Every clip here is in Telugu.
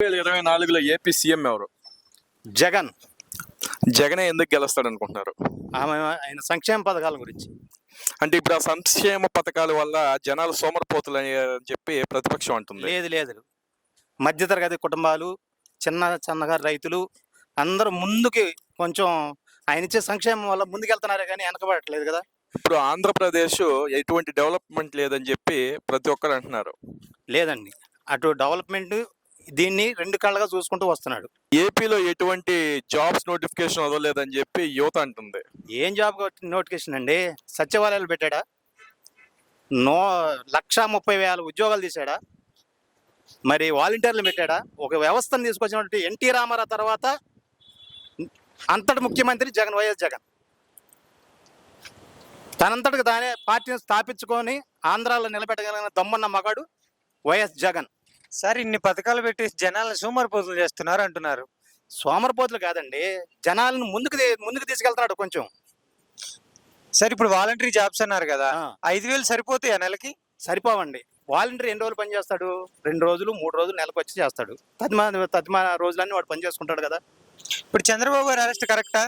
2024లో ఏపీ సీఎం ఎవరు? జగన్. జగనే ఎందుకు గెలుస్తాడు అనుకుంటున్నారు? ఆయన సంక్షేమ పథకాల గురించి. అంటే ఇప్పుడు ఆ సంక్షేమ పథకాల వల్ల జనాలు సోమరిపోతులు అని చెప్పి ప్రతిపక్షం అంటుంది. లేదు. మధ్యతరగతి కుటుంబాలు, చిన్నగా రైతులు అందరూ ముందుకి కొంచెం ఆయన ఇచ్చే సంక్షేమం వల్ల ముందుకెళ్తున్నారే కానీ వెనకబడట్లేదు కదా. ఇప్పుడు ఆంధ్రప్రదేశ్ ఎటువంటి డెవలప్మెంట్ లేదని చెప్పి ప్రతి ఒక్కరు అంటున్నారు. లేదండి, అటు డెవలప్మెంట్ దీన్ని రెండు కళ్ళగా చూసుకుంటూ వస్తున్నాడు. ఏపీలో ఎటువంటి జాబ్స్ నోటిఫికేషన్ వదలలేదని చెప్పి యువత అంటుంది. ఏం జాబ్ నోటిఫికేషన్ అండి? సచివాలయాలు పెట్టాడా? 1,30,000 ఉద్యోగాలు తీసాడా? మరి వాలంటీర్లు పెట్టాడా? ఒక వ్యవస్థను తీసుకొచ్చినటువంటి ఎన్టీ రామారావు తర్వాత అంతటి ముఖ్యమంత్రి జగన్, వైఎస్ జగన్. తనంతటికి తానే పార్టీని స్థాపించుకొని ఆంధ్రాలో నిలబెట్టగలిగిన దమ్మన్న మగాడు వైఎస్ జగన్. సార్, ఇన్ని పథకాలు పెట్టి జనాలను సోమరిపోతులు చేస్తున్నారు అంటున్నారు. సోమరిపోతులు కాదండి, జనాలను ముందుకు తీసుకెళ్తున్నాడు కొంచెం. సార్, ఇప్పుడు వాలంటరీ జాబ్స్ అన్నారు కదా, 5,000 సరిపోతాయి ఆ నెలకి? సరిపోవండి. వాలంటీర్ ఎన్ని రోజులు పని చేస్తాడు? 2 రోజులు 3 రోజులు నెలకు వచ్చి చేస్తాడు. తదిమా రోజులన్నీ వాడు పని చేసుకుంటాడు కదా. ఇప్పుడు చంద్రబాబు గారు అరెస్ట్ కరెక్టా?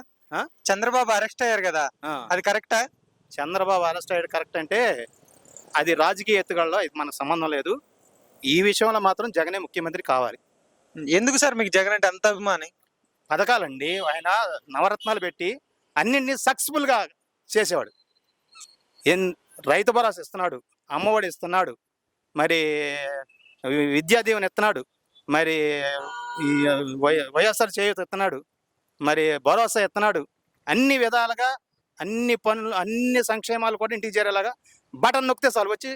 చంద్రబాబు అరెస్ట్ అయ్యారు కదా, అది కరెక్టా? చంద్రబాబు అరెస్ట్ అయ్యాడు కరెక్ట్ అంటే అది రాజకీయ ఎత్తుగడలో ఇది మనకు సంబంధం లేదు. ఈ విషయంలో మాత్రం జగనే ముఖ్యమంత్రి కావాలి. ఎందుకు సార్ మీకు జగన్ అంటే అంత అభిమానం? పథకాలండి, ఆయన నవరత్నాలు పెట్టి అన్నింటినీ సక్సెస్ఫుల్గా చేసేవాడు. రైతు భరోసా ఇస్తున్నాడు, అమ్మఒడి ఇస్తున్నాడు, మరి విద్యా దీవెన ఇస్తున్నాడు, మరి వైఎస్ఆర్ చేయూత ఇస్తున్నాడు, మరి భరోసా ఇస్తున్నాడు. అన్ని విధాలుగా అన్ని పనులు, అన్ని సంక్షేమాలు కూడా ఇంటికి చేరేలాగా బటన్ నొక్కితే చాలు వచ్చి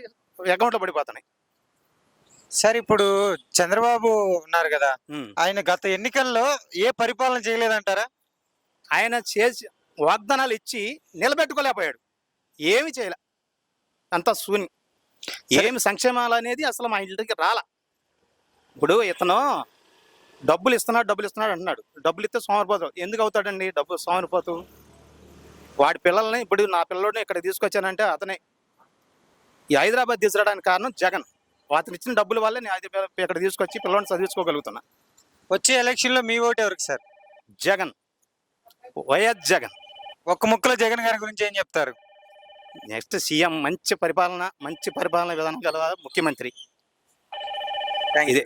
అకౌంట్లో పడిపోతున్నాయి. సార్, ఇప్పుడు చంద్రబాబు ఉన్నారు కదా, ఆయన గత ఎన్నికల్లో ఏ పరిపాలన చేయలేదంటారా? ఆయన చేసి వాగ్దానాలు ఇచ్చి నిలబెట్టుకోలేకపోయాడు, ఏమి చేయలే, అంత శూన్యం. ఏమి సంక్షేమాలు అనేది అసలు మా ఇంటికి రాలా. ఇప్పుడు ఇతను డబ్బులు ఇస్తున్నాడు అంటున్నాడు. డబ్బులు ఇస్తే సోమరిపోతు ఎందుకు అవుతాడండి? డబ్బు సోమరిపోతు వాడి పిల్లల్ని, ఇప్పుడు నా పిల్లల్ని ఇక్కడ తీసుకొచ్చానంటే అతనే ఈ హైదరాబాద్ తీసుకురావడానికి కారణం జగన్. అతను ఇచ్చిన డబ్బుల వల్లే నేను ఇక్కడ తీసుకొచ్చి పిల్లల్ని చదివించుకోగలుగుతున్నా. వచ్చే ఎలక్షన్లో మీ ఓటు ఎవరికి సార్? జగన్, వైఎస్ జగన్. ఒక్క ముక్కలో జగన్ గారి గురించి ఏం చెప్తారు? నెక్స్ట్ సీఎం, మంచి పరిపాలన విధానం గల ముఖ్యమంత్రి. ఇదే.